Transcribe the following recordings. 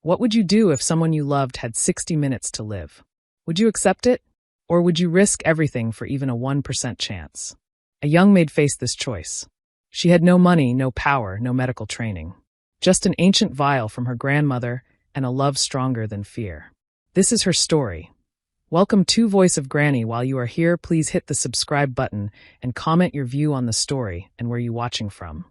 What would you do if someone you loved had 60 minutes to live? Would you accept it? Or would you risk everything for even a 1% chance? A young maid faced this choice. She had no money, no power, no medical training. Just an ancient vial from her grandmother and a love stronger than fear. This is her story. Welcome to Voice of Granny. While you are here, please hit the subscribe button and comment your view on the story and where you're watching from.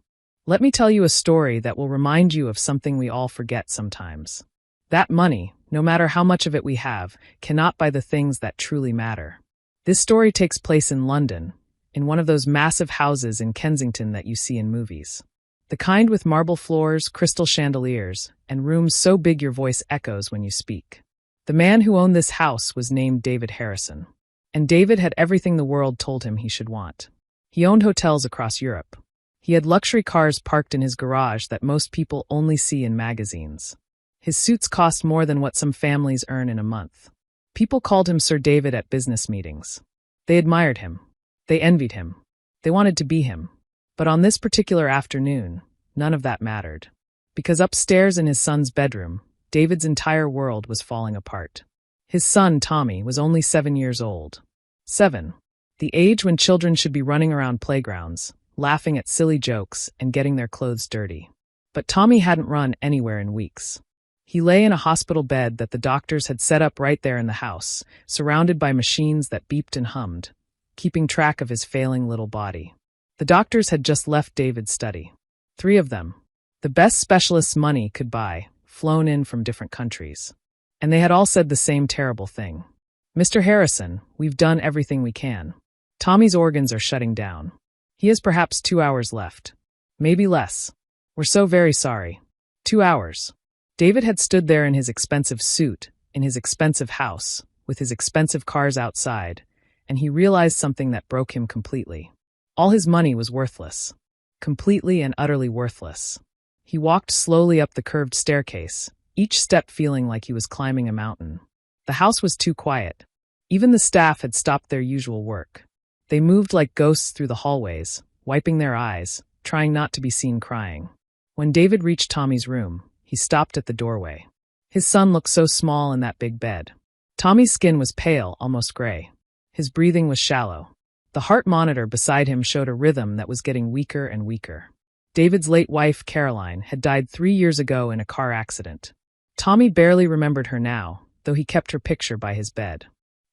Let me tell you a story that will remind you of something we all forget sometimes. That money, no matter how much of it we have, cannot buy the things that truly matter. This story takes place in London, in one of those massive houses in Kensington that you see in movies. The kind with marble floors, crystal chandeliers, and rooms so big your voice echoes when you speak. The man who owned this house was named David Harrison. And David had everything the world told him he should want. He owned hotels across Europe. He had luxury cars parked in his garage that most people only see in magazines. His suits cost more than what some families earn in a month. People called him Sir David at business meetings. They admired him. They envied him. They wanted to be him. But on this particular afternoon, none of that mattered. Because upstairs in his son's bedroom, David's entire world was falling apart. His son, Tommy, was only 7 years old. 7. The age when children should be running around playgrounds, laughing at silly jokes, and getting their clothes dirty. But Tommy hadn't run anywhere in weeks. He lay in a hospital bed that the doctors had set up right there in the house, surrounded by machines that beeped and hummed, keeping track of his failing little body. The doctors had just left David's study. 3 of them, the best specialists money could buy, flown in from different countries. And they had all said the same terrible thing. Mr. Harrison, we've done everything we can. Tommy's organs are shutting down. He has perhaps 2 hours left. Maybe less. We're so very sorry. 2 hours. David had stood there in his expensive suit, in his expensive house, with his expensive cars outside, and he realized something that broke him completely. All his money was worthless. Completely and utterly worthless. He walked slowly up the curved staircase, each step feeling like he was climbing a mountain. The house was too quiet. Even the staff had stopped their usual work. They moved like ghosts through the hallways, wiping their eyes, trying not to be seen crying. When David reached Tommy's room, he stopped at the doorway. His son looked so small in that big bed. Tommy's skin was pale, almost gray. His breathing was shallow. The heart monitor beside him showed a rhythm that was getting weaker and weaker. David's late wife, Caroline, had died 3 years ago in a car accident. Tommy barely remembered her now, though he kept her picture by his bed.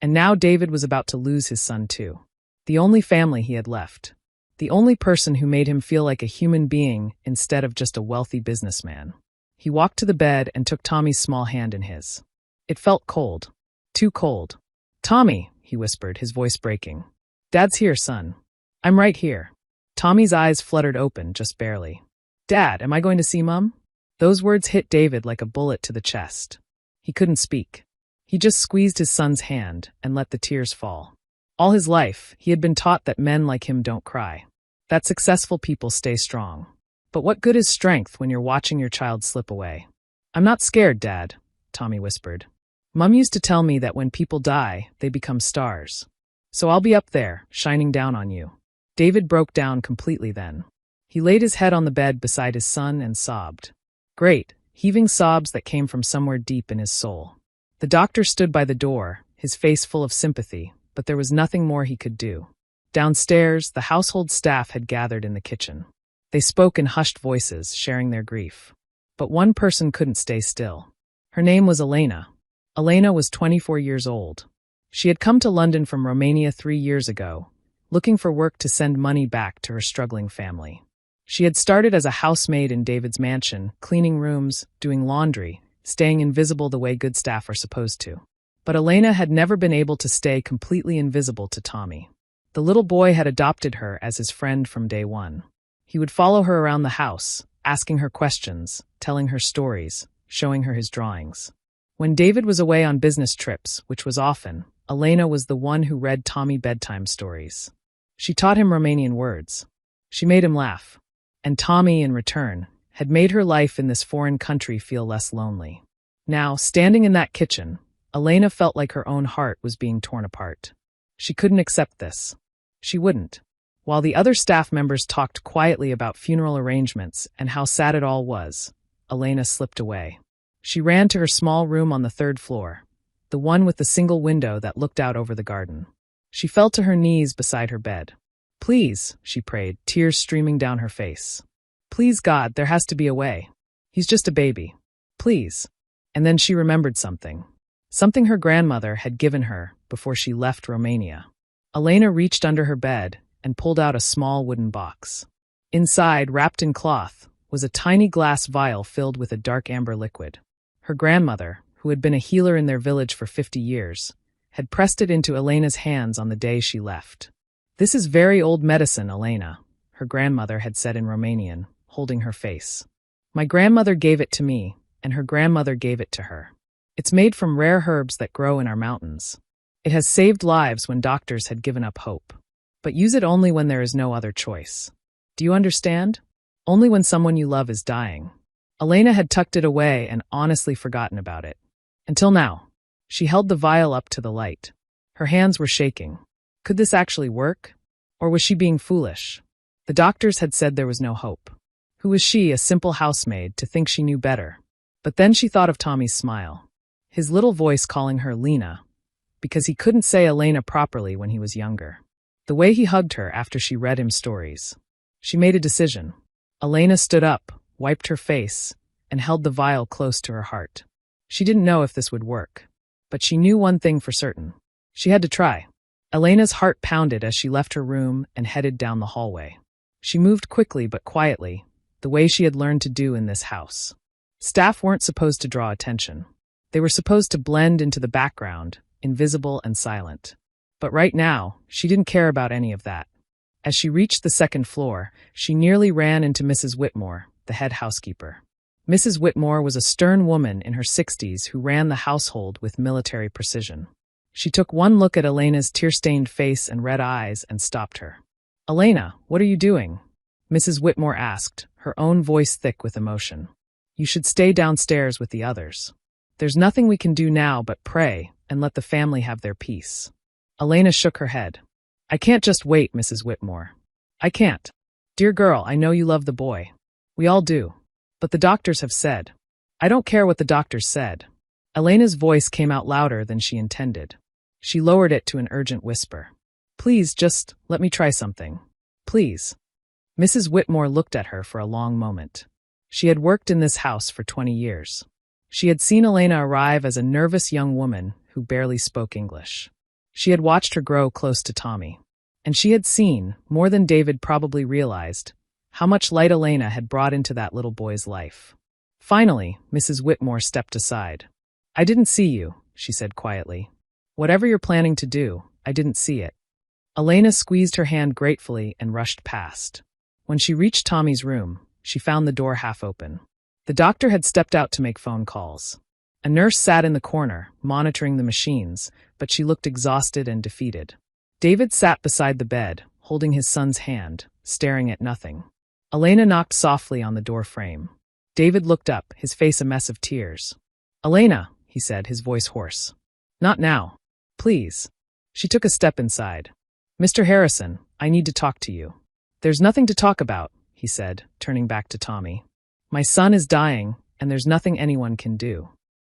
And now David was about to lose his son too. The only family he had left. The only person who made him feel like a human being instead of just a wealthy businessman. He walked to the bed and took Tommy's small hand in his. It felt cold. Too cold. "Tommy," he whispered, his voice breaking. "Dad's here, son. I'm right here." Tommy's eyes fluttered open, just barely. "Dad, am I going to see Mum?" Those words hit David like a bullet to the chest. He couldn't speak. He just squeezed his son's hand and let the tears fall. All his life, he had been taught that men like him don't cry. That successful people stay strong. But what good is strength when you're watching your child slip away? "I'm not scared, Dad," Tommy whispered. "Mum used to tell me that when people die, they become stars. So I'll be up there, shining down on you." David broke down completely then. He laid his head on the bed beside his son and sobbed. Great, heaving sobs that came from somewhere deep in his soul. The doctor stood by the door, his face full of sympathy, but there was nothing more he could do. Downstairs, the household staff had gathered in the kitchen. They spoke in hushed voices, sharing their grief. But one person couldn't stay still. Her name was Elena. Elena was 24 years old. She had come to London from Romania 3 years ago, looking for work to send money back to her struggling family. She had started as a housemaid in David's mansion, cleaning rooms, doing laundry, staying invisible the way good staff are supposed to. But Elena had never been able to stay completely invisible to Tommy. The little boy had adopted her as his friend from day one. He would follow her around the house, asking her questions, telling her stories, showing her his drawings. When David was away on business trips, which was often, Elena was the one who read Tommy bedtime stories. She taught him Romanian words. She made him laugh. And Tommy, in return, had made her life in this foreign country feel less lonely. Now, standing in that kitchen, Elena felt like her own heart was being torn apart. She couldn't accept this. She wouldn't. While the other staff members talked quietly about funeral arrangements and how sad it all was, Elena slipped away. She ran to her small room on the third floor, the one with the single window that looked out over the garden. She fell to her knees beside her bed. "Please," she prayed, tears streaming down her face. "Please, God, there has to be a way. He's just a baby. Please." And then she remembered something. Something her grandmother had given her before she left Romania. Elena reached under her bed and pulled out a small wooden box. Inside, wrapped in cloth, was a tiny glass vial filled with a dark amber liquid. Her grandmother, who had been a healer in their village for 50 years, had pressed it into Elena's hands on the day she left. "This is very old medicine, Elena," her grandmother had said in Romanian, holding her face. "My grandmother gave it to me, and her grandmother gave it to her. It's made from rare herbs that grow in our mountains. It has saved lives when doctors had given up hope. But use it only when there is no other choice. Do you understand? Only when someone you love is dying." Elena had tucked it away and honestly forgotten about it. Until now. She held the vial up to the light. Her hands were shaking. Could this actually work? Or was she being foolish? The doctors had said there was no hope. Who was she, a simple housemaid, to think she knew better? But then she thought of Tommy's smile. His little voice calling her Lena, because he couldn't say Elena properly when he was younger. The way he hugged her after she read him stories. She made a decision. Elena stood up, wiped her face, and held the vial close to her heart. She didn't know if this would work, but she knew one thing for certain. She had to try. Elena's heart pounded as she left her room and headed down the hallway. She moved quickly but quietly, the way she had learned to do in this house. Staff weren't supposed to draw attention. They were supposed to blend into the background, invisible and silent. But right now, she didn't care about any of that. As she reached the second floor, she nearly ran into Mrs. Whitmore, the head housekeeper. Mrs. Whitmore was a stern woman in her 60s who ran the household with military precision. She took one look at Elena's tear-stained face and red eyes and stopped her. "Elena, what are you doing?" Mrs. Whitmore asked, her own voice thick with emotion. "You should stay downstairs with the others. There's nothing we can do now but pray and let the family have their peace." Elena shook her head. "I can't just wait, Mrs. Whitmore. I can't. Dear girl, I know you love the boy. We all do. But the doctors have said." "I don't care what the doctors said." Elena's voice came out louder than she intended. She lowered it to an urgent whisper. "Please, just let me try something. Please." Mrs. Whitmore looked at her for a long moment. She had worked in this house for 20 years. She had seen Elena arrive as a nervous young woman who barely spoke English. She had watched her grow close to Tommy. And she had seen, more than David probably realized, how much light Elena had brought into that little boy's life. Finally, Mrs. Whitmore stepped aside. "I didn't see you," she said quietly. "Whatever you're planning to do, I didn't see it." Elena squeezed her hand gratefully and rushed past. When she reached Tommy's room, she found the door half open. The doctor had stepped out to make phone calls. A nurse sat in the corner, monitoring the machines, but she looked exhausted and defeated. David sat beside the bed, holding his son's hand, staring at nothing. Elena knocked softly on the door frame. David looked up, his face a mess of tears. "Elena," he said, his voice hoarse. "Not now. Please." She took a step inside. "Mr. Harrison, I need to talk to you." "There's nothing to talk about," he said, turning back to Tommy. "My son is dying, and there's nothing anyone can do.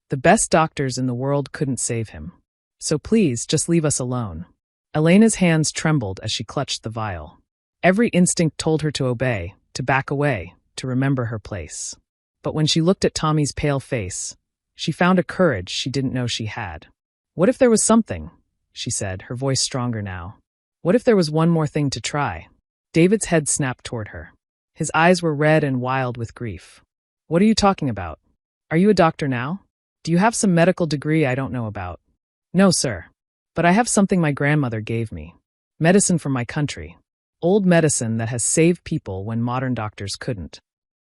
The best doctors in the world couldn't save him. So please, just leave us alone." Elena's hands trembled as she clutched the vial. Every instinct told her to obey, to back away, to remember her place. But when she looked at Tommy's pale face, she found a courage she didn't know she had. "What if there was something?" she said, her voice stronger now. "What if there was one more thing to try?" David's head snapped toward her. His eyes were red and wild with grief. "What are you talking about? Are you a doctor now? Do you have some medical degree I don't know about?" "No, sir. But I have something my grandmother gave me. Medicine from my country. Old medicine that has saved people when modern doctors couldn't."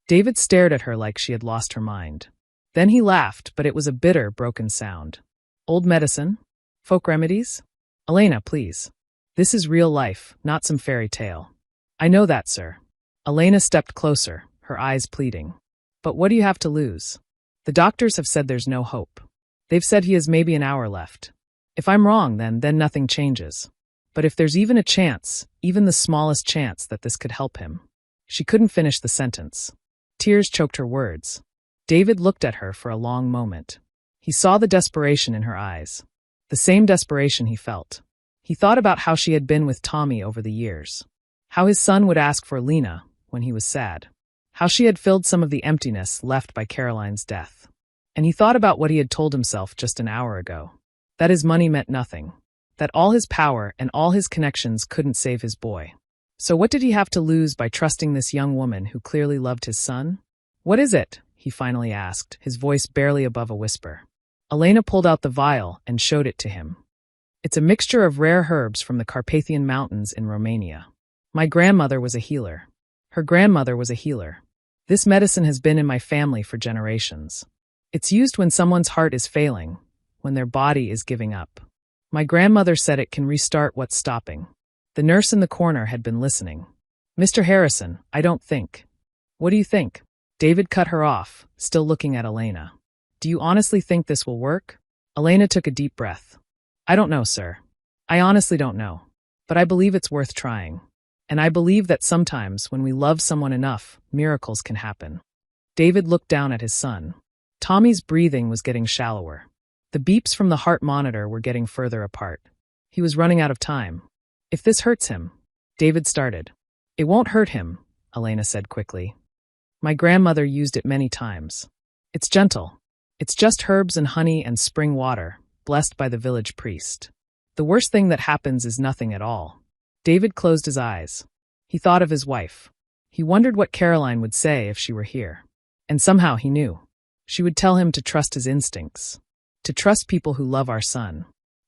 David stared at her like she had lost her mind. Then he laughed, but it was a bitter, broken sound. "Old medicine? Folk remedies? Elena, please. This is real life, not some fairy tale." "I know that, sir." Elena stepped closer, her eyes pleading. "But what do you have to lose? The doctors have said there's no hope. They've said he has maybe an hour left. If I'm wrong, then nothing changes. But if there's even a chance, even the smallest chance that this could help him." She couldn't finish the sentence. Tears choked her words. David looked at her for a long moment. He saw the desperation in her eyes. The same desperation he felt. He thought about how she had been with Tommy over the years. How his son would ask for Lena when he was sad. How she had filled some of the emptiness left by Caroline's death. And he thought about what he had told himself just an hour ago. That his money meant nothing. That all his power and all his connections couldn't save his boy. So what did he have to lose by trusting this young woman who clearly loved his son? "What is it?" he finally asked, his voice barely above a whisper. Elena pulled out the vial and showed it to him. "It's a mixture of rare herbs from the Carpathian Mountains in Romania. My grandmother was a healer. Her grandmother was a healer. This medicine has been in my family for generations. It's used when someone's heart is failing, when their body is giving up. My grandmother said it can restart what's stopping." The nurse in the corner had been listening. "Mr. Harrison, I don't think." "What do you think?" David cut her off, still looking at Elena. "Do you honestly think this will work?" Elena took a deep breath. "I don't know, sir. I honestly don't know. But I believe it's worth trying. And I believe that sometimes when we love someone enough, miracles can happen." David looked down at his son. Tommy's breathing was getting shallower. The beeps from the heart monitor were getting further apart. He was running out of time. "If this hurts him," David started. "It won't hurt him," Elena said quickly. "My grandmother used it many times. It's gentle. It's just herbs and honey and spring water, blessed by the village priest. The worst thing that happens is nothing at all." David closed his eyes. He thought of his wife. He wondered what Caroline would say if she were here. And somehow he knew. She would tell him to trust his instincts. To trust people who love our son.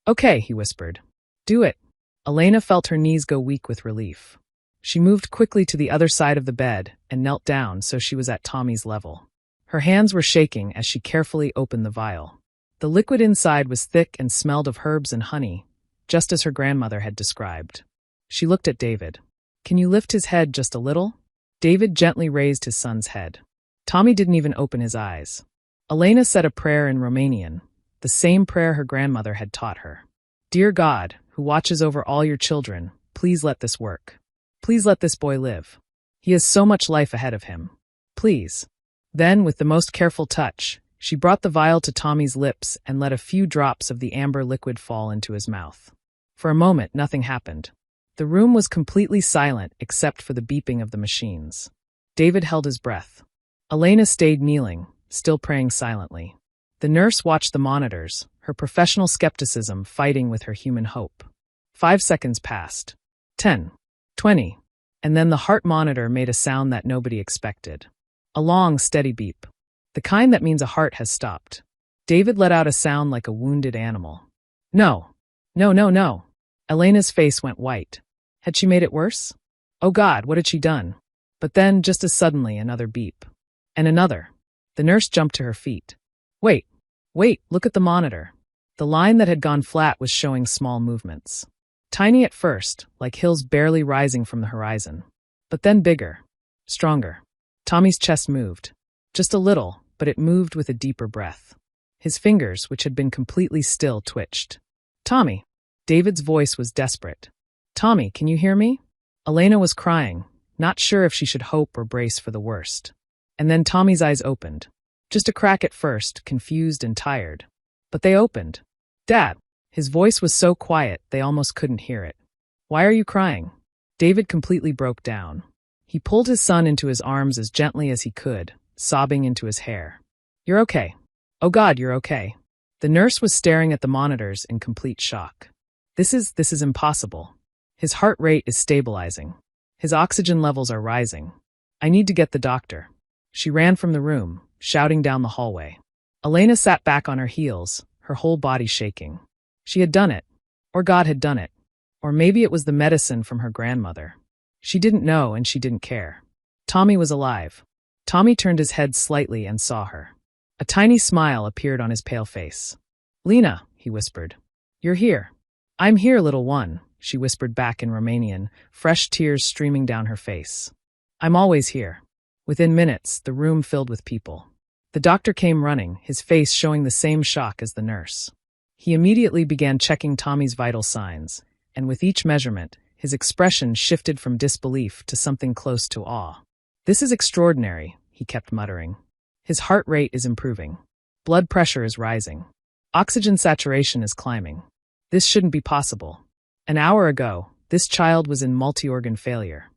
"Okay," he whispered. "Do it." Elena felt her knees go weak with relief. She moved quickly to the other side of the bed and knelt down so she was at Tommy's level. Her hands were shaking as she carefully opened the vial. The liquid inside was thick and smelled of herbs and honey, just as her grandmother had described. She looked at David. "Can you lift his head just a little?" David gently raised his son's head. Tommy didn't even open his eyes. Elena said a prayer in Romanian, the same prayer her grandmother had taught her. "Dear God, who watches over all your children, please let this work. Please let this boy live. He has so much life ahead of him. Please." Then, with the most careful touch, she brought the vial to Tommy's lips and let a few drops of the amber liquid fall into his mouth. For a moment, nothing happened. The room was completely silent except for the beeping of the machines. David held his breath. Elena stayed kneeling, still praying silently. The nurse watched the monitors, her professional skepticism fighting with her human hope. 5 seconds passed. 10. 20. And then the heart monitor made a sound that nobody expected. A long, steady beep. The kind that means a heart has stopped. David let out a sound like a wounded animal. "No. No, no, no." Elena's face went white. Had she made it worse? Oh God, what had she done? But then, just as suddenly, another beep. And another. The nurse jumped to her feet. Wait, look at the monitor." The line that had gone flat was showing small movements. Tiny at first, like hills barely rising from the horizon. But then bigger. Stronger. Tommy's chest moved. Just a little, but it moved with a deeper breath. His fingers, which had been completely still, twitched. "Tommy." David's voice was desperate. "Tommy, can you hear me?" Elena was crying, not sure if she should hope or brace for the worst. And then Tommy's eyes opened. Just a crack at first, confused and tired. But they opened. "Dad." His voice was so quiet they almost couldn't hear it. "Why are you crying?" David completely broke down. He pulled his son into his arms as gently as he could, sobbing into his hair. "You're okay. Oh God, you're okay." The nurse was staring at the monitors in complete shock. This is impossible. His heart rate is stabilizing. His oxygen levels are rising. I need to get the doctor." She ran from the room, shouting down the hallway. Elena sat back on her heels, her whole body shaking. She had done it. Or God had done it. Or maybe it was the medicine from her grandmother. She didn't know and she didn't care. Tommy was alive. Tommy turned his head slightly and saw her. A tiny smile appeared on his pale face. "Lena," he whispered. "You're here." "I'm here, little one," she whispered back in Romanian, fresh tears streaming down her face. "I'm always here." Within minutes, the room filled with people. The doctor came running, his face showing the same shock as the nurse. He immediately began checking Tommy's vital signs, and with each measurement, his expression shifted from disbelief to something close to awe. "This is extraordinary," he kept muttering. His heart rate is improving. Blood pressure is rising. Oxygen saturation is climbing. This shouldn't be possible. An hour ago, this child was in multi-organ failure.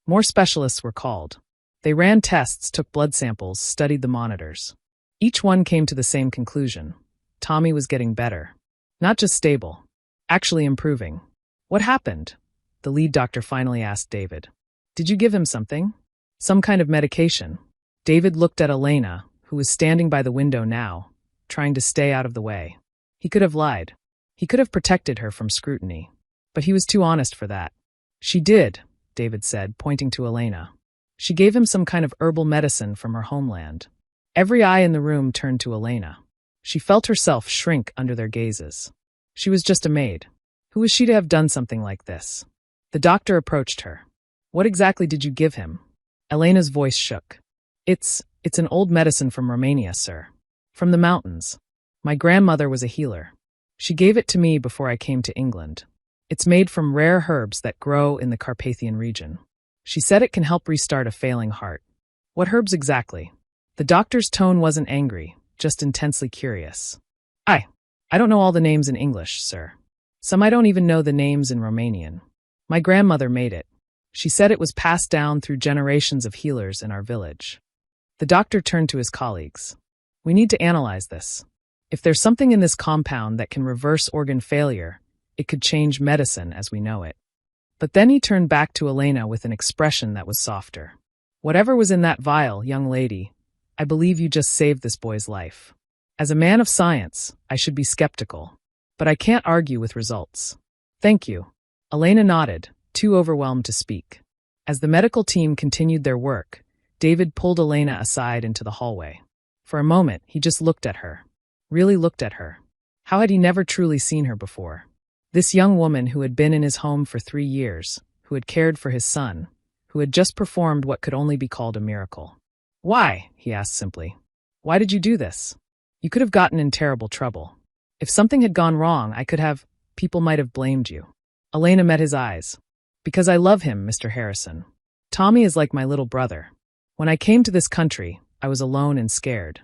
More specialists were called. They ran tests, took blood samples, studied the monitors. Each one came to the same conclusion. Tommy was getting better. Not just stable. Actually improving. What happened? The lead doctor finally asked David. Did you give him something? Some kind of medication? David looked at Elena, who was standing by the window now, trying to stay out of the way. He could have lied. He could have protected her from scrutiny. But he was too honest for that. She did, David said, pointing to Elena. She gave him some kind of herbal medicine from her homeland. Every eye in the room turned to Elena. She felt herself shrink under their gazes. She was just a maid. Who was she to have done something like this? The doctor approached her. What exactly did you give him? Elena's voice shook. It's an old medicine from Romania, sir. From the mountains. My grandmother was a healer. She gave it to me before I came to England. It's made from rare herbs that grow in the Carpathian region. She said it can help restart a failing heart. What herbs exactly? The doctor's tone wasn't angry, just intensely curious. I don't know all the names in English, sir. Some I don't even know the names in Romanian. My grandmother made it. She said it was passed down through generations of healers in our village. The doctor turned to his colleagues. We need to analyze this. If there's something in this compound that can reverse organ failure, it could change medicine as we know it. But then he turned back to Elena with an expression that was softer. Whatever was in that vial, young lady, I believe you just saved this boy's life. As a man of science, I should be skeptical. But I can't argue with results. Thank you. Elena nodded, too overwhelmed to speak. As the medical team continued their work, David pulled Elena aside into the hallway. For a moment, he just looked at her. Really looked at her. How had he never truly seen her before? This young woman who had been in his home for 3 years, who had cared for his son, who had just performed what could only be called a miracle. Why? He asked simply. Why did you do this? You could have gotten in terrible trouble. If something had gone wrong, people might have blamed you. Elena met his eyes. Because I love him, Mr. Harrison. Tommy is like my little brother. When I came to this country, I was alone and scared.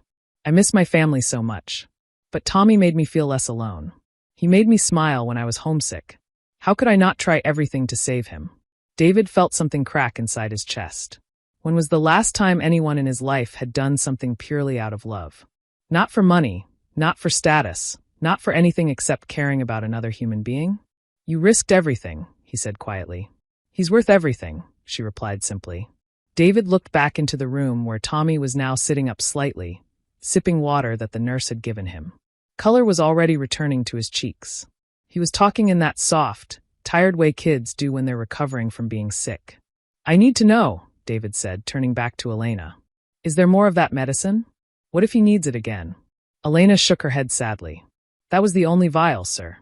I miss my family so much. But Tommy made me feel less alone. He made me smile when I was homesick. How could I not try everything to save him? David felt something crack inside his chest. When was the last time anyone in his life had done something purely out of love? Not for money, not for status, not for anything except caring about another human being? You risked everything, he said quietly. He's worth everything, she replied simply. David looked back into the room where Tommy was now sitting up slightly, sipping water that the nurse had given him. Color was already returning to his cheeks. He was talking in that soft, tired way kids do when they're recovering from being sick. I need to know, David said, turning back to Elena. Is there more of that medicine? What if he needs it again? Elena shook her head sadly. That was the only vial, sir.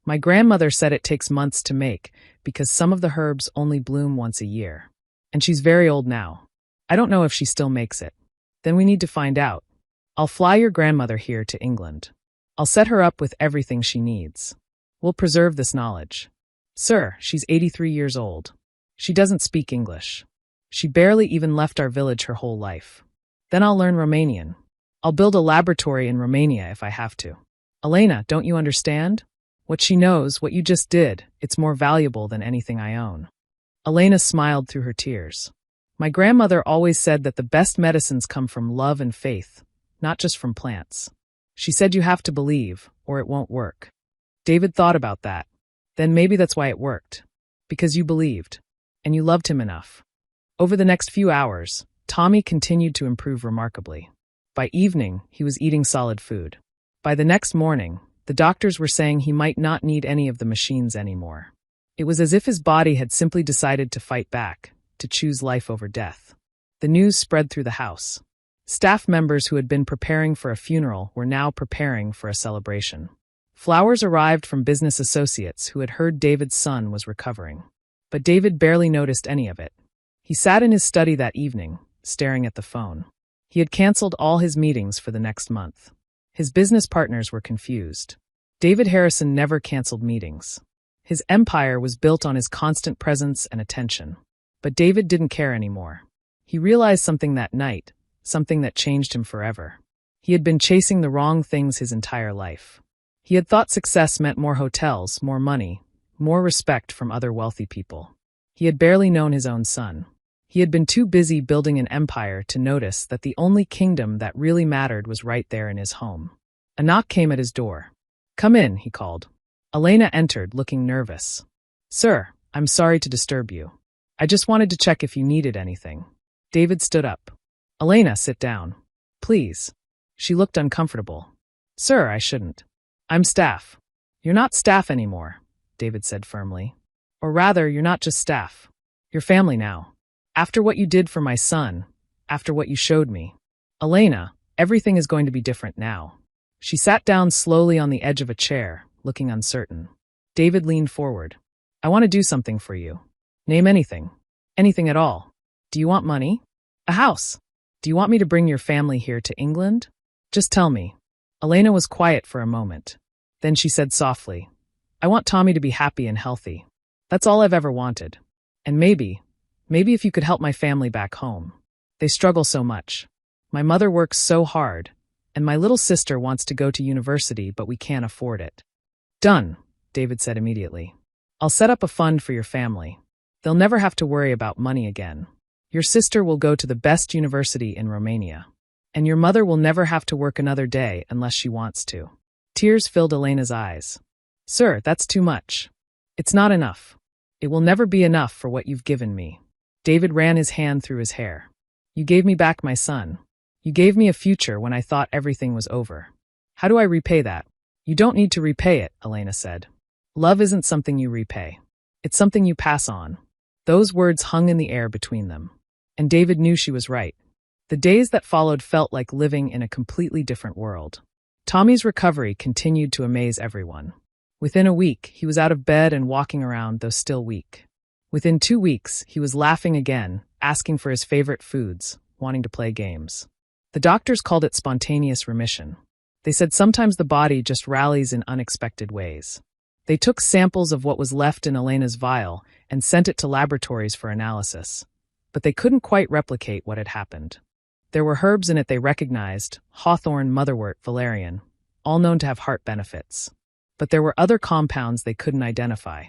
My grandmother said it takes months to make because some of the herbs only bloom once a year. And she's very old now. I don't know if she still makes it. Then we need to find out. I'll fly your grandmother here to England. I'll set her up with everything she needs. We'll preserve this knowledge. Sir, she's 83 years old. She doesn't speak English. She barely even left our village her whole life. Then I'll learn Romanian. I'll build a laboratory in Romania if I have to. Elena, don't you understand? What she knows, what you just did, it's more valuable than anything I own. Elena smiled through her tears. My grandmother always said that the best medicines come from love and faith, not just from plants. She said you have to believe, or it won't work. David thought about that. Then maybe that's why it worked. Because you believed. And you loved him enough. Over the next few hours, Tommy continued to improve remarkably. By evening, he was eating solid food. By the next morning, the doctors were saying he might not need any of the machines anymore. It was as if his body had simply decided to fight back, to choose life over death. The news spread through the house. Staff members who had been preparing for a funeral were now preparing for a celebration. Flowers arrived from business associates who had heard David's son was recovering. But David barely noticed any of it. He sat in his study that evening, staring at the phone. He had canceled all his meetings for the next month. His business partners were confused. David Harrison never canceled meetings. His empire was built on his constant presence and attention. But David didn't care anymore. He realized something that night, something that changed him forever. He had been chasing the wrong things his entire life. He had thought success meant more hotels, more money, more respect from other wealthy people. He had barely known his own son. He had been too busy building an empire to notice that the only kingdom that really mattered was right there in his home. A knock came at his door. "Come in," he called. Elena entered, looking nervous. "Sir, I'm sorry to disturb you. I just wanted to check if you needed anything." David stood up. "Elena, sit down. Please." She looked uncomfortable. "Sir, I shouldn't. I'm staff." "You're not staff anymore," David said firmly. "Or rather, you're not just staff. You're family now. After what you did for my son, after what you showed me. Elena, everything is going to be different now." She sat down slowly on the edge of a chair, looking uncertain. David leaned forward. "I want to do something for you. Name anything. Anything at all. Do you want money? A house? Do you want me to bring your family here to England? Just tell me." Elena was quiet for a moment. Then she said softly, "I want Tommy to be happy and healthy. That's all I've ever wanted. And maybe if you could help my family back home. They struggle so much. My mother works so hard, and my little sister wants to go to university, but we can't afford it." "Done," David said immediately. "I'll set up a fund for your family. They'll never have to worry about money again. Your sister will go to the best university in Romania. And your mother will never have to work another day unless she wants to." Tears filled Elena's eyes. "Sir, that's too much. It's not enough. It will never be enough for what you've given me." David ran his hand through his hair. "You gave me back my son. You gave me a future when I thought everything was over. How do I repay that?" "You don't need to repay it," Elena said. "Love isn't something you repay. It's something you pass on." Those words hung in the air between them. And David knew she was right. The days that followed felt like living in a completely different world. Tommy's recovery continued to amaze everyone. Within a week, he was out of bed and walking around, though still weak. Within 2 weeks, he was laughing again, asking for his favorite foods, wanting to play games. The doctors called it spontaneous remission. They said sometimes the body just rallies in unexpected ways. They took samples of what was left in Elena's vial and sent it to laboratories for analysis. But they couldn't quite replicate what had happened. There were herbs in it they recognized: hawthorn, motherwort, valerian, all known to have heart benefits. But there were other compounds they couldn't identify.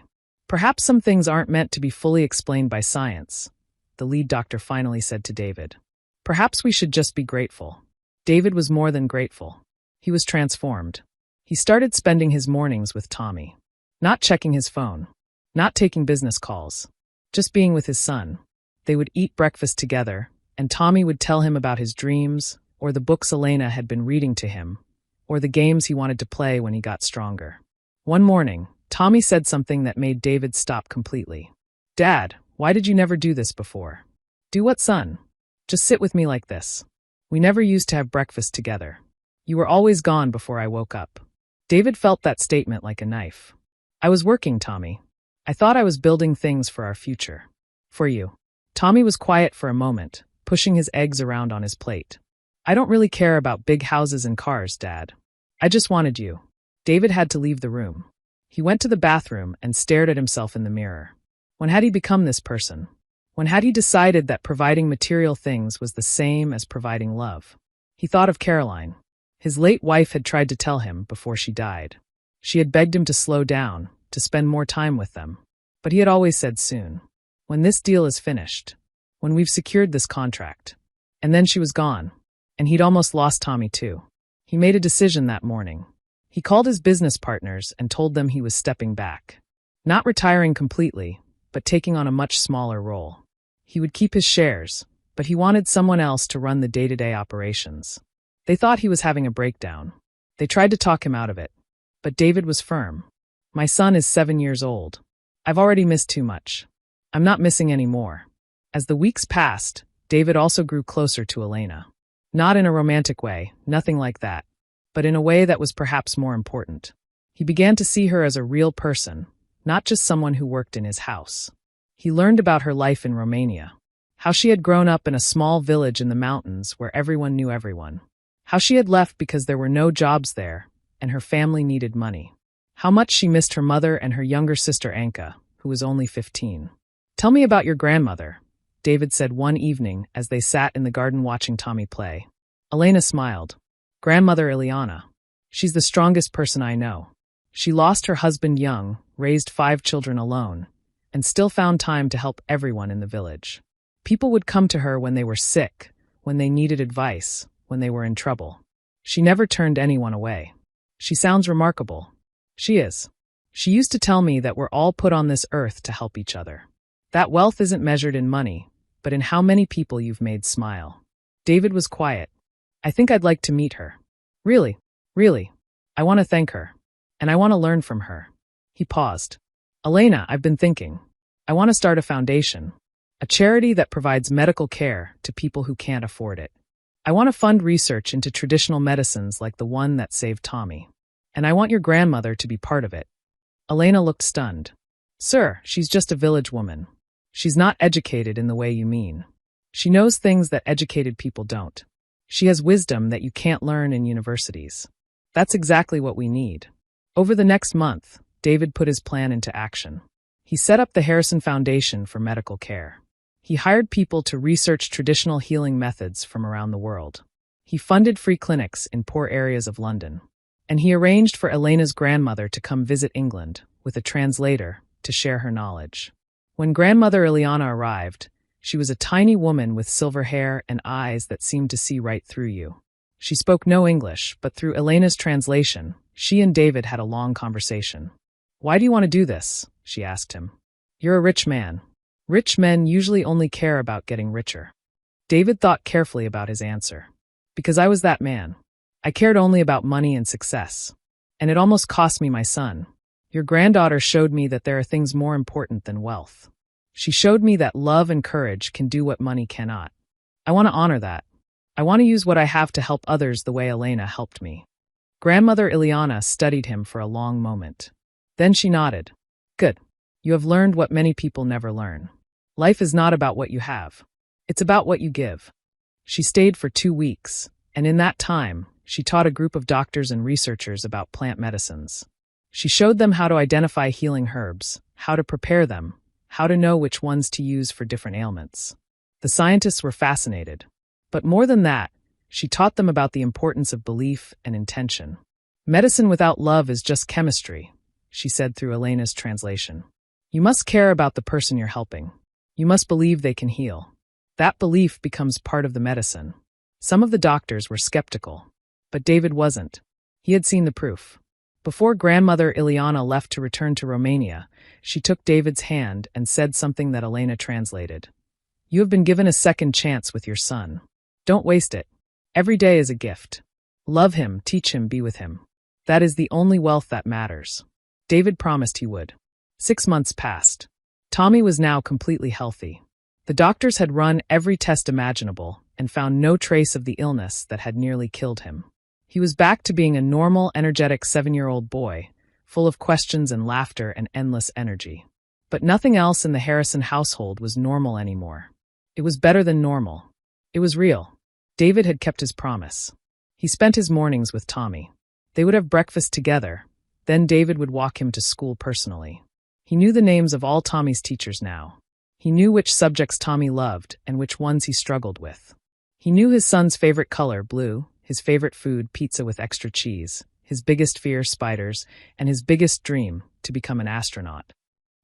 "Perhaps some things aren't meant to be fully explained by science," the lead doctor finally said to David. "Perhaps we should just be grateful." David was more than grateful. He was transformed. He started spending his mornings with Tommy. Not checking his phone. Not taking business calls. Just being with his son. They would eat breakfast together, and Tommy would tell him about his dreams, or the books Elena had been reading to him, or the games he wanted to play when he got stronger. One morning, Tommy said something that made David stop completely. "Dad, why did you never do this before?" "Do what, son?" "Just sit with me like this. We never used to have breakfast together. You were always gone before I woke up." David felt that statement like a knife. "I was working, Tommy. I thought I was building things for our future. For you." Tommy was quiet for a moment, pushing his eggs around on his plate. "I don't really care about big houses and cars, Dad. I just wanted you." David had to leave the room. He went to the bathroom and stared at himself in the mirror. When had he become this person? When had he decided that providing material things was the same as providing love? He thought of Caroline. His late wife had tried to tell him before she died. She had begged him to slow down, to spend more time with them. But he had always said soon. When this deal is finished. When we've secured this contract. And then she was gone. And he'd almost lost Tommy too. He made a decision that morning. He called his business partners and told them he was stepping back. Not retiring completely, but taking on a much smaller role. He would keep his shares, but he wanted someone else to run the day-to-day operations. They thought he was having a breakdown. They tried to talk him out of it. But David was firm. "My son is 7 years old. I've already missed too much. I'm not missing any more." As the weeks passed, David also grew closer to Elena. Not in a romantic way, nothing like that, but in a way that was perhaps more important. He began to see her as a real person, not just someone who worked in his house. He learned about her life in Romania. How she had grown up in a small village in the mountains where everyone knew everyone. How she had left because there were no jobs there, and her family needed money. How much she missed her mother and her younger sister Anka, who was only 15. "Tell me about your grandmother," David said one evening as they sat in the garden watching Tommy play. Elena smiled. Grandmother Ileana. She's the strongest person I know. She lost her husband young, raised 5 children alone, and still found time to help everyone in the village. People would come to her when they were sick, when they needed advice, when they were in trouble. She never turned anyone away. She sounds remarkable. She is. She used to tell me that we're all put on this earth to help each other. That wealth isn't measured in money, but in how many people you've made smile. David was quiet. I think I'd like to meet her. Really. I want to thank her. And I want to learn from her. He paused. Elena, I've been thinking. I want to start a foundation. A charity that provides medical care to people who can't afford it. I want to fund research into traditional medicines like the one that saved Tommy. And I want your grandmother to be part of it. Elena looked stunned. Sir, she's just a village woman. She's not educated in the way you mean. She knows things that educated people don't. She has wisdom that you can't learn in universities. That's exactly what we need. Over the next month, David put his plan into action. He set up the Harrison Foundation for medical care. He hired people to research traditional healing methods from around the world. He funded free clinics in poor areas of London. And he arranged for Elena's grandmother to come visit England with a translator to share her knowledge. When grandmother Ileana arrived, she was a tiny woman with silver hair and eyes that seemed to see right through you. She spoke no English, but through Elena's translation, she and David had a long conversation. Why do you want to do this? She asked him. You're a rich man. Rich men usually only care about getting richer. David thought carefully about his answer. Because I was that man. I cared only about money and success. And it almost cost me my son. Your granddaughter showed me that there are things more important than wealth. She showed me that love and courage can do what money cannot. I want to honor that. I want to use what I have to help others the way Elena helped me. Grandmother Ileana studied him for a long moment. Then she nodded. Good. You have learned what many people never learn. Life is not about what you have. It's about what you give. She stayed for 2 weeks, and in that time, she taught a group of doctors and researchers about plant medicines. She showed them how to identify healing herbs, how to prepare them, how to know which ones to use for different ailments. The scientists were fascinated. But more than that, she taught them about the importance of belief and intention. Medicine without love is just chemistry, she said through Elena's translation. You must care about the person you're helping. You must believe they can heal. That belief becomes part of the medicine. Some of the doctors were skeptical, but David wasn't. He had seen the proof. Before grandmother Ileana left to return to Romania, she took David's hand and said something that Elena translated. You have been given a second chance with your son. Don't waste it. Every day is a gift. Love him, teach him, be with him. That is the only wealth that matters. David promised he would. 6 months passed. Tommy was now completely healthy. The doctors had run every test imaginable and found no trace of the illness that had nearly killed him. He was back to being a normal, energetic 7-year-old boy, full of questions and laughter and endless energy. But nothing else in the Harrison household was normal anymore. It was better than normal. It was real. David had kept his promise. He spent his mornings with Tommy. They would have breakfast together. Then David would walk him to school personally. He knew the names of all Tommy's teachers now. He knew which subjects Tommy loved and which ones he struggled with. He knew his son's favorite color, blue, his favorite food, pizza with extra cheese, his biggest fear, spiders, and his biggest dream, to become an astronaut.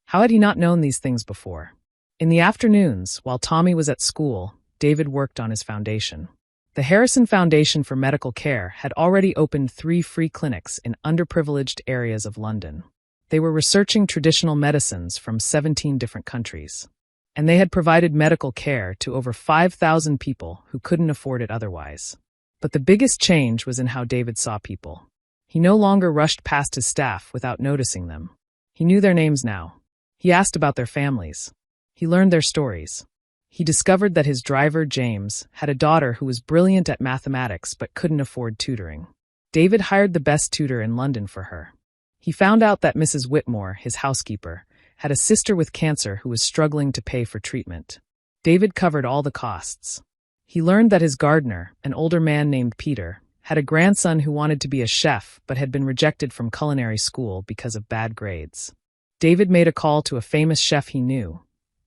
How had he not known these things before? In the afternoons, while Tommy was at school, David worked on his foundation. The Harrison Foundation for Medical Care had already opened 3 free clinics in underprivileged areas of London. They were researching traditional medicines from 17 different countries. And they had provided medical care to over 5,000 people who couldn't afford it otherwise. But the biggest change was in how David saw people. He no longer rushed past his staff without noticing them. He knew their names now. He asked about their families. He learned their stories. He discovered that his driver, James, had a daughter who was brilliant at mathematics but couldn't afford tutoring. David hired the best tutor in London for her. He found out that Mrs. Whitmore, his housekeeper, had a sister with cancer who was struggling to pay for treatment. David covered all the costs. He learned that his gardener, an older man named Peter, had a grandson who wanted to be a chef but had been rejected from culinary school because of bad grades. David made a call to a famous chef he knew,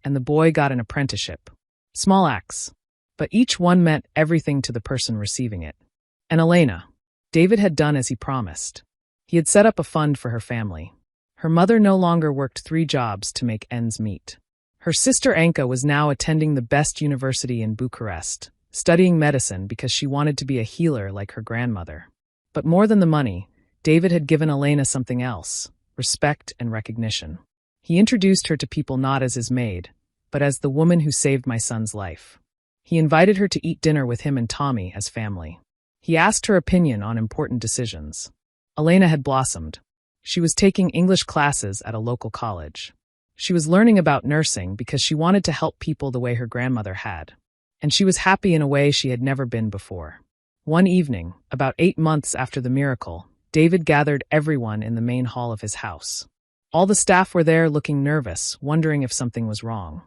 and the boy got an apprenticeship. Small acts. But each one meant everything to the person receiving it. And Elena. David had done as he promised. He had set up a fund for her family. Her mother no longer worked 3 jobs to make ends meet. Her sister Anka was now attending the best university in Bucharest, studying medicine because she wanted to be a healer like her grandmother. But more than the money, David had given Elena something else: respect and recognition. He introduced her to people not as his maid, but as the woman who saved my son's life. He invited her to eat dinner with him and Tommy as family. He asked her opinion on important decisions. Elena had blossomed. She was taking English classes at a local college. She was learning about nursing because she wanted to help people the way her grandmother had. And she was happy in a way she had never been before. One evening, about 8 months after the miracle, David gathered everyone in the main hall of his house. All the staff were there looking nervous, wondering if something was wrong.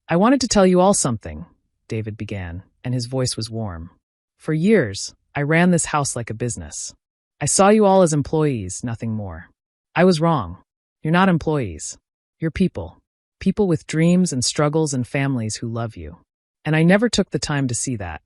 "I wanted to tell you all something," David began, and his voice was warm. "For years, I ran this house like a business. I saw you all as employees, nothing more. I was wrong. You're not employees. You're people. People with dreams and struggles and families who love you. And I never took the time to see that."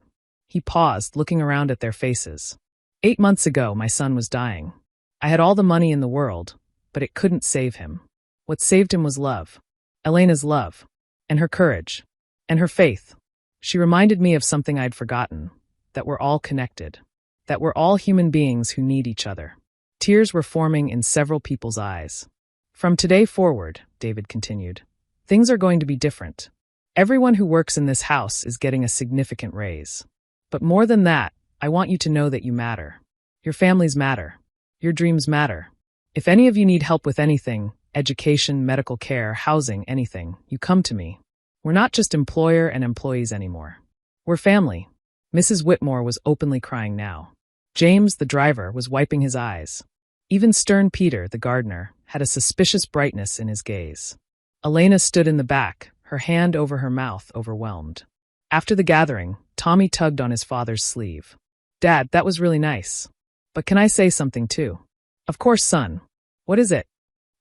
He paused, looking around at their faces. 8 months ago, my son was dying. I had all the money in the world, but it couldn't save him. What saved him was love. Elena's love. And her courage. And her faith. She reminded me of something I'd forgotten, that we're all connected. That we're all human beings who need each other. Tears were forming in several people's eyes. "From today forward," David continued, "things are going to be different. Everyone who works in this house is getting a significant raise. But more than that, I want you to know that you matter. Your families matter. Your dreams matter. If any of you need help with anything, education, medical care, housing, anything, you come to me. We're not just employer and employees anymore. We're family." Mrs. Whitmore was openly crying now. James, the driver, was wiping his eyes. Even stern Peter, the gardener, had a suspicious brightness in his gaze. Elena stood in the back, her hand over her mouth, overwhelmed. After the gathering, Tommy tugged on his father's sleeve. "Dad, that was really nice. But can I say something too?" "Of course, son. What is it?"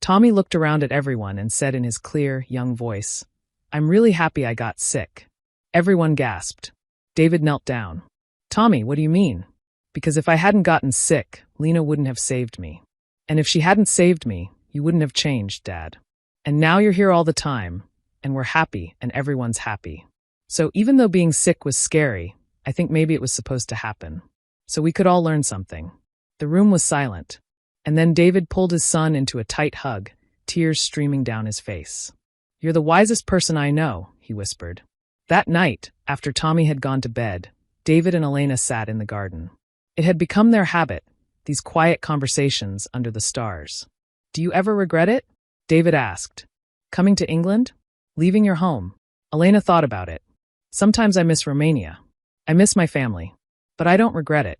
Tommy looked around at everyone and said in his clear, young voice, "I'm really happy I got sick." Everyone gasped. David knelt down. "Tommy, what do you mean?" "Because if I hadn't gotten sick, Lena wouldn't have saved me. And if she hadn't saved me, you wouldn't have changed, Dad. And now you're here all the time, and we're happy, and everyone's happy. So even though being sick was scary, I think maybe it was supposed to happen. So we could all learn something." The room was silent. And then David pulled his son into a tight hug, tears streaming down his face. "You're the wisest person I know," he whispered. That night, after Tommy had gone to bed, David and Elena sat in the garden. It had become their habit, these quiet conversations under the stars. "Do you ever regret it?" David asked. "Coming to England? Leaving your home?" Elena thought about it. "Sometimes I miss Romania. I miss my family. But I don't regret it.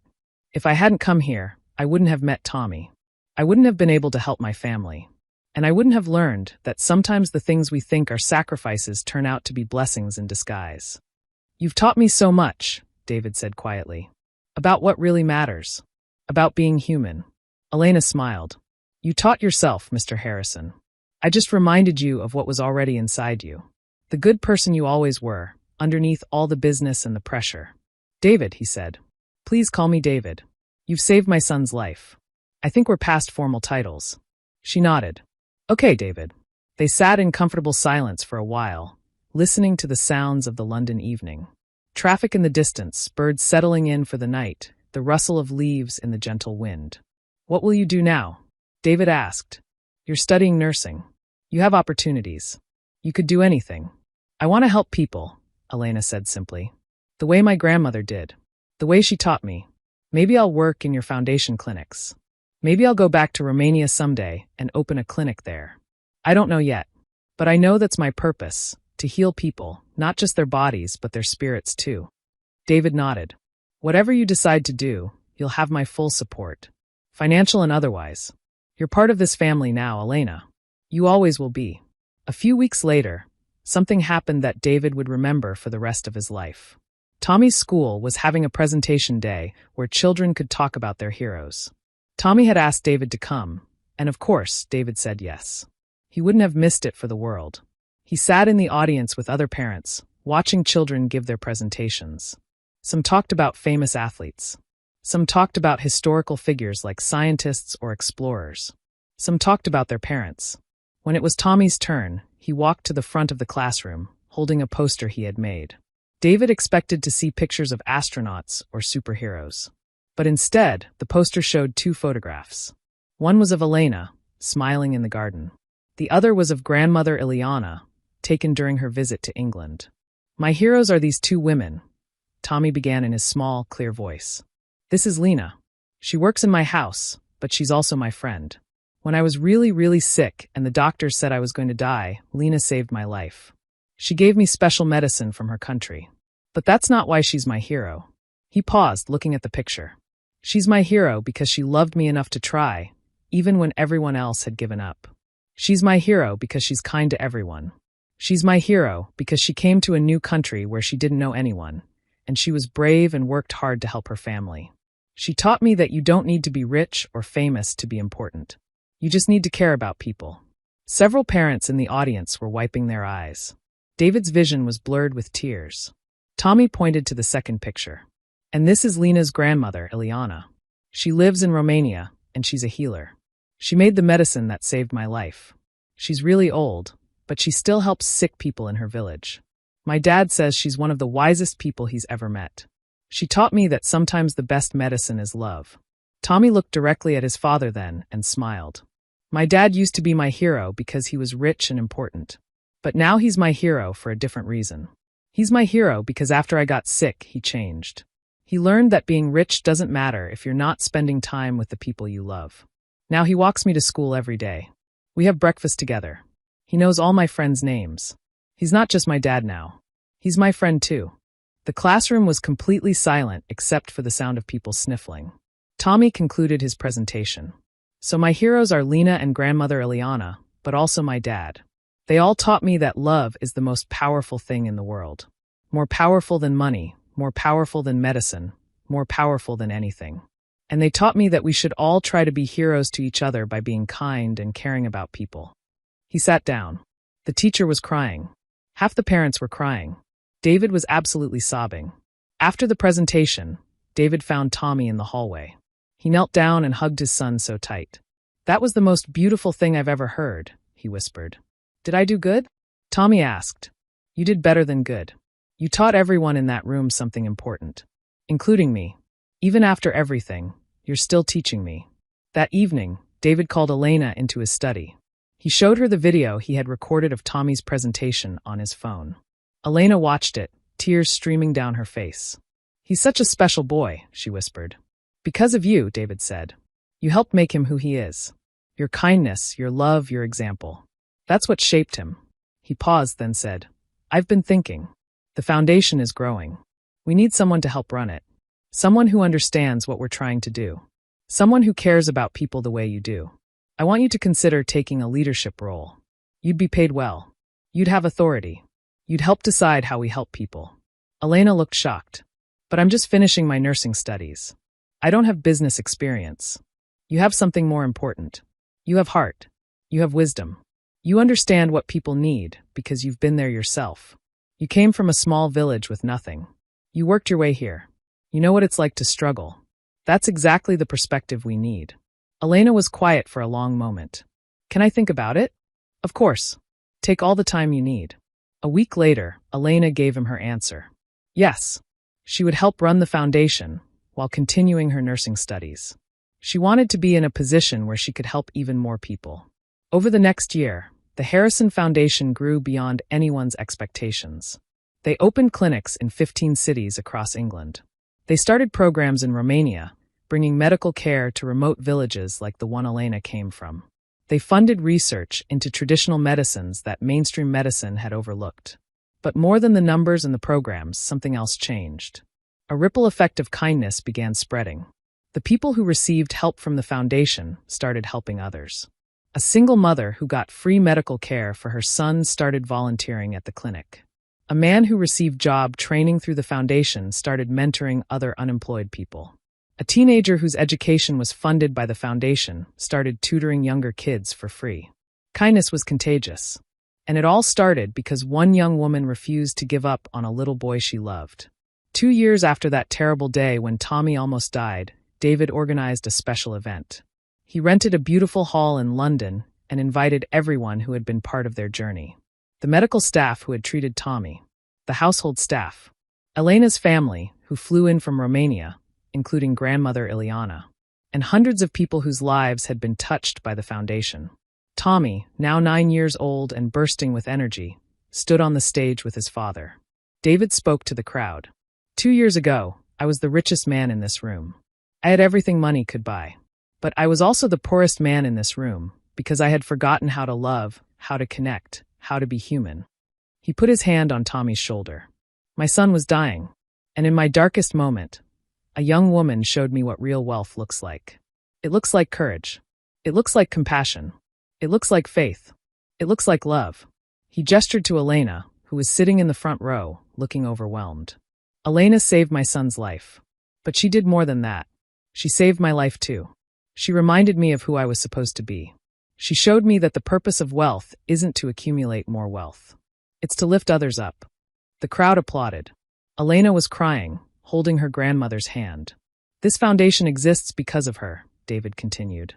If I hadn't come here, I wouldn't have met Tommy. I wouldn't have been able to help my family. And I wouldn't have learned that sometimes the things we think are sacrifices turn out to be blessings in disguise." "You've taught me so much," David said quietly. "About what really matters. About being human." Elena smiled. "You taught yourself, Mr. Harrison. I just reminded you of what was already inside you. The good person you always were, underneath all the business and the pressure." "David," he said. "Please call me David. You've saved my son's life. I think we're past formal titles." She nodded. "Okay, David." They sat in comfortable silence for a while, listening to the sounds of the London evening. Traffic in the distance, birds settling in for the night, the rustle of leaves in the gentle wind. "What will you do now?" David asked. "You're studying nursing. You have opportunities. You could do anything." "I want to help people," Elena said simply. "The way my grandmother did. The way she taught me. Maybe I'll work in your foundation clinics. Maybe I'll go back to Romania someday and open a clinic there. I don't know yet. But I know that's my purpose, to heal people, not just their bodies, but their spirits too." David nodded. "Whatever you decide to do, you'll have my full support. Financial and otherwise. You're part of this family now, Elena. You always will be." A few weeks later, something happened that David would remember for the rest of his life. Tommy's school was having a presentation day where children could talk about their heroes. Tommy had asked David to come, and of course, David said yes. He wouldn't have missed it for the world. He sat in the audience with other parents, watching children give their presentations. Some talked about famous athletes. Some talked about historical figures like scientists or explorers. Some talked about their parents. When it was Tommy's turn, he walked to the front of the classroom, holding a poster he had made. David expected to see pictures of astronauts or superheroes. But instead, the poster showed two photographs. One was of Elena, smiling in the garden. The other was of grandmother Ileana, taken during her visit to England. "My heroes are these two women," Tommy began in his small, clear voice. "This is Lena. She works in my house, but she's also my friend. When I was really sick and the doctors said I was going to die, Lena saved my life. She gave me special medicine from her country. But that's not why she's my hero." He paused, looking at the picture. "She's my hero because she loved me enough to try, even when everyone else had given up. She's my hero because she's kind to everyone. She's my hero because she came to a new country where she didn't know anyone, and she was brave and worked hard to help her family. She taught me that you don't need to be rich or famous to be important. You just need to care about people." Several parents in the audience were wiping their eyes. David's vision was blurred with tears. Tommy pointed to the second picture. "And this is Lena's grandmother, Ileana. She lives in Romania, and she's a healer. She made the medicine that saved my life. She's really old, but she still helps sick people in her village. My dad says she's one of the wisest people he's ever met. She taught me that sometimes the best medicine is love." Tommy looked directly at his father then and smiled. "My dad used to be my hero because he was rich and important. But now he's my hero for a different reason. He's my hero because after I got sick, he changed. He learned that being rich doesn't matter if you're not spending time with the people you love. Now he walks me to school every day. We have breakfast together. He knows all my friends' names. He's not just my dad now. He's my friend too." The classroom was completely silent except for the sound of people sniffling. Tommy concluded his presentation. "So my heroes are Lena and grandmother Ileana, but also my dad. They all taught me that love is the most powerful thing in the world. More powerful than money, more powerful than medicine, more powerful than anything. And they taught me that we should all try to be heroes to each other by being kind and caring about people." He sat down. The teacher was crying. Half the parents were crying. David was absolutely sobbing. After the presentation, David found Tommy in the hallway. He knelt down and hugged his son so tight. "That was the most beautiful thing I've ever heard," he whispered. "Did I do good?" Tommy asked. "You did better than good. You taught everyone in that room something important, including me. Even after everything, you're still teaching me." That evening, David called Elena into his study. He showed her the video he had recorded of Tommy's presentation on his phone. Elena watched it, tears streaming down her face. "He's such a special boy," she whispered. "Because of you," David said. "You helped make him who he is. Your kindness, your love, your example. That's what shaped him." He paused, then said, "I've been thinking. The foundation is growing. We need someone to help run it. Someone who understands what we're trying to do. Someone who cares about people the way you do. I want you to consider taking a leadership role. You'd be paid well. You'd have authority. You'd help decide how we help people." Elena looked shocked. "But I'm just finishing my nursing studies. I don't have business experience. You have something more important. You have heart. You have wisdom. You understand what people need because you've been there yourself. You came from a small village with nothing. You worked your way here. You know what it's like to struggle. That's exactly the perspective we need." Elena was quiet for a long moment. "Can I think about it?" "Of course. Take all the time you need." A week later, Elena gave him her answer. Yes, she would help run the foundation while continuing her nursing studies. She wanted to be in a position where she could help even more people. Over the next year, the Harrison Foundation grew beyond anyone's expectations. They opened clinics in 15 cities across England. They started programs in Romania, bringing medical care to remote villages like the one Elena came from. They funded research into traditional medicines that mainstream medicine had overlooked. But more than the numbers and the programs, something else changed. A ripple effect of kindness began spreading. The people who received help from the foundation started helping others. A single mother who got free medical care for her son started volunteering at the clinic. A man who received job training through the foundation started mentoring other unemployed people. A teenager whose education was funded by the foundation started tutoring younger kids for free. Kindness was contagious. And it all started because one young woman refused to give up on a little boy she loved. 2 years after that terrible day when Tommy almost died, David organized a special event. He rented a beautiful hall in London and invited everyone who had been part of their journey. The medical staff who had treated Tommy, the household staff, Elena's family, who flew in from Romania, including grandmother Ileana, and hundreds of people whose lives had been touched by the foundation. Tommy, now 9 years old and bursting with energy, stood on the stage with his father. David spoke to the crowd. 2 years ago, I was the richest man in this room. I had everything money could buy. But I was also the poorest man in this room because I had forgotten how to love, how to connect, how to be human. He put his hand on Tommy's shoulder. My son was dying, and in my darkest moment, a young woman showed me what real wealth looks like. It looks like courage. It looks like compassion. It looks like faith. It looks like love. He gestured to Elena, who was sitting in the front row, looking overwhelmed. Elena saved my son's life. But she did more than that. She saved my life too. She reminded me of who I was supposed to be. She showed me that the purpose of wealth isn't to accumulate more wealth. It's to lift others up. The crowd applauded. Elena was crying, holding her grandmother's hand. This foundation exists because of her, David continued.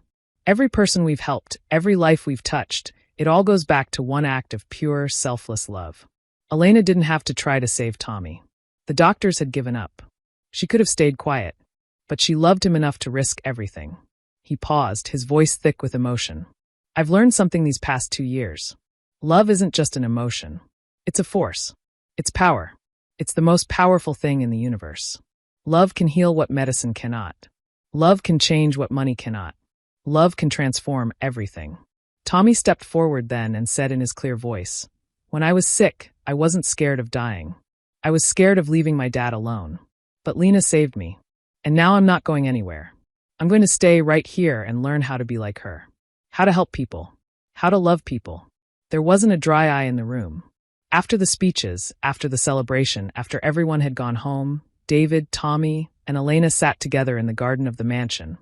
Every person we've helped, every life we've touched, it all goes back to one act of pure, selfless love. Elena didn't have to try to save Tommy. The doctors had given up. She could have stayed quiet, but she loved him enough to risk everything. He paused, his voice thick with emotion. I've learned something these past 2 years. Love isn't just an emotion. It's a force. It's power. It's the most powerful thing in the universe. Love can heal what medicine cannot. Love can change what money cannot. Love can transform everything. Tommy stepped forward then and said in his clear voice, when I was sick, I wasn't scared of dying. I was scared of leaving my dad alone. But Lena saved me. And now I'm not going anywhere. I'm going to stay right here and learn how to be like her. How to help people. How to love people. There wasn't a dry eye in the room. After the speeches, after the celebration, after everyone had gone home, David, Tommy, and Elena sat together in the garden of the mansion,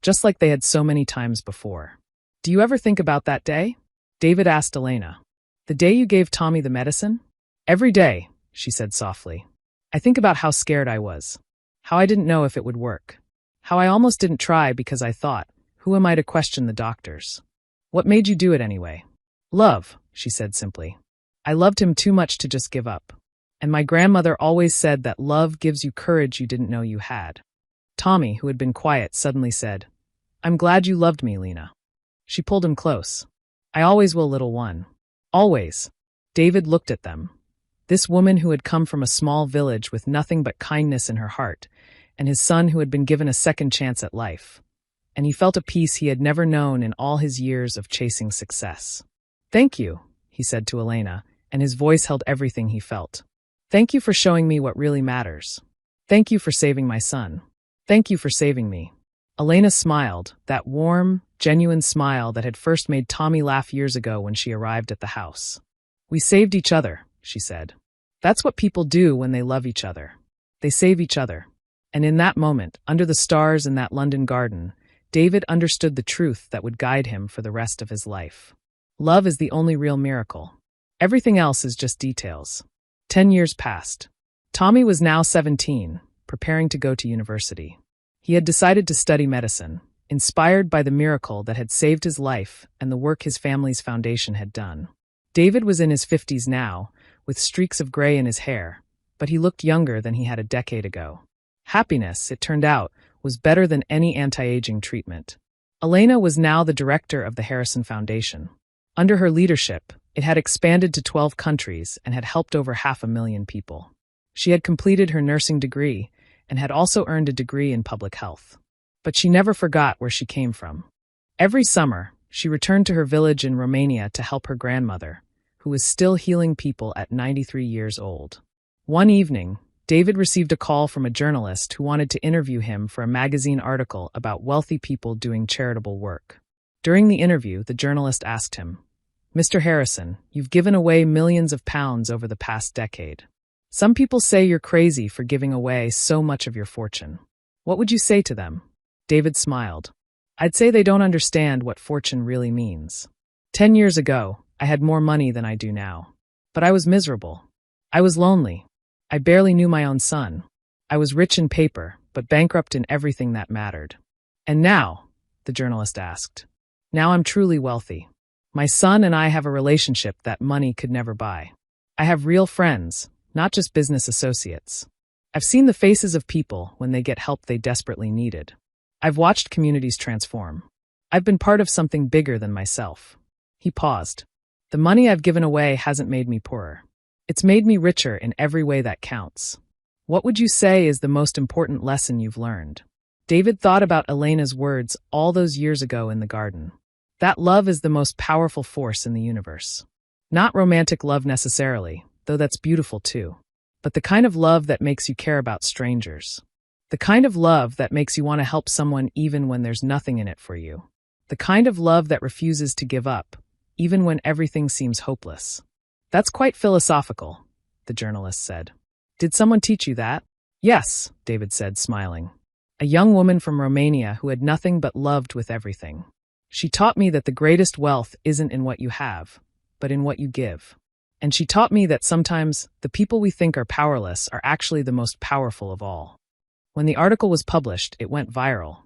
just like they had so many times before. Do you ever think about that day? David asked Elena. The day you gave Tommy the medicine? Every day, she said softly. I think about how scared I was. How I didn't know if it would work. How I almost didn't try because I thought, who am I to question the doctors? What made you do it anyway? Love, she said simply. I loved him too much to just give up. And my grandmother always said that love gives you courage you didn't know you had. Tommy, who had been quiet, suddenly said, I'm glad you loved me, Lena. She pulled him close. I always will, little one. Always. David looked at them. This woman who had come from a small village with nothing but kindness in her heart, and his son who had been given a second chance at life. And he felt a peace he had never known in all his years of chasing success. Thank you, he said to Elena, and his voice held everything he felt. Thank you for showing me what really matters. Thank you for saving my son. Thank you for saving me. Elena smiled, that warm, genuine smile that had first made Tommy laugh years ago when she arrived at the house. We saved each other, she said. That's what people do when they love each other. They save each other. And in that moment, under the stars in that London garden, David understood the truth that would guide him for the rest of his life. Love is the only real miracle. Everything else is just details. 10 years passed. Tommy was now 17, preparing to go to university. He had decided to study medicine, inspired by the miracle that had saved his life and the work his family's foundation had done. David was in his 50s now, with streaks of gray in his hair, but he looked younger than he had a decade ago. Happiness, it turned out, was better than any anti-aging treatment. Elena was now the director of the Harrison Foundation. Under her leadership, it had expanded to 12 countries and had helped over 500,000 people. She had completed her nursing degree and had also earned a degree in public health. But she never forgot where she came from. Every summer, she returned to her village in Romania to help her grandmother, who was still healing people at 93 years old. One evening, David received a call from a journalist who wanted to interview him for a magazine article about wealthy people doing charitable work. During the interview, the journalist asked him, Mr. Harrison, you've given away millions of pounds over the past decade. Some people say you're crazy for giving away so much of your fortune. What would you say to them? David smiled. I'd say they don't understand what fortune really means. 10 years ago, I had more money than I do now. But I was miserable. I was lonely. I barely knew my own son. I was rich in paper, but bankrupt in everything that mattered. And now, the journalist asked, now I'm truly wealthy. My son and I have a relationship that money could never buy. I have real friends, not just business associates. I've seen the faces of people when they get help they desperately needed. I've watched communities transform. I've been part of something bigger than myself. He paused. The money I've given away hasn't made me poorer. It's made me richer in every way that counts. What would you say is the most important lesson you've learned? David thought about Elena's words all those years ago in the garden. That love is the most powerful force in the universe. Not romantic love necessarily, though that's beautiful too, but the kind of love that makes you care about strangers. The kind of love that makes you want to help someone even when there's nothing in it for you. The kind of love that refuses to give up, even when everything seems hopeless. That's quite philosophical, the journalist said. Did someone teach you that? Yes, David said, smiling. A young woman from Romania who had nothing but loved with everything. She taught me that the greatest wealth isn't in what you have, but in what you give. And she taught me that sometimes the people we think are powerless are actually the most powerful of all. When the article was published, it went viral.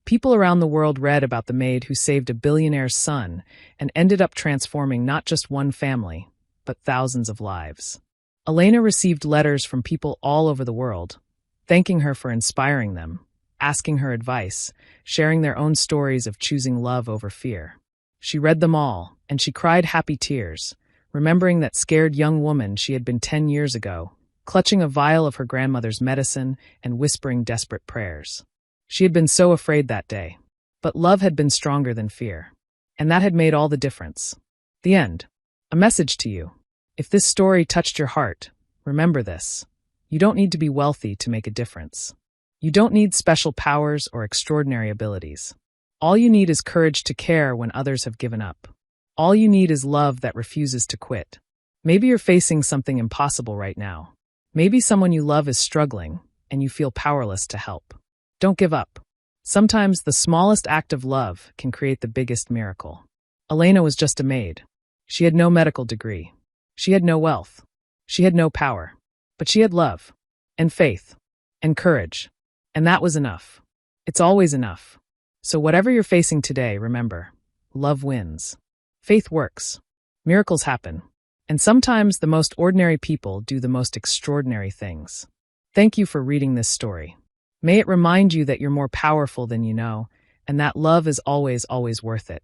People around the world read about the maid who saved a billionaire's son and ended up transforming not just one family, but thousands of lives. Elena received letters from people all over the world, thanking her for inspiring them, asking her advice, sharing their own stories of choosing love over fear. She read them all, and she cried happy tears, remembering that scared young woman she had been 10 years ago, clutching a vial of her grandmother's medicine and whispering desperate prayers. She had been so afraid that day, but love had been stronger than fear, and that had made all the difference. The end. A message to you. If this story touched your heart, remember this. You don't need to be wealthy to make a difference. You don't need special powers or extraordinary abilities. All you need is courage to care when others have given up. All you need is love that refuses to quit. Maybe you're facing something impossible right now. Maybe someone you love is struggling, and you feel powerless to help. Don't give up. Sometimes the smallest act of love can create the biggest miracle. Elena was just a maid. She had no medical degree. She had no wealth. She had no power. But she had love, and faith, and courage. And that was enough. It's always enough. So whatever you're facing today, remember, love wins. Faith works. Miracles happen. And sometimes the most ordinary people do the most extraordinary things. Thank you for reading this story. May it remind you that you're more powerful than you know, and that love is always, always worth it.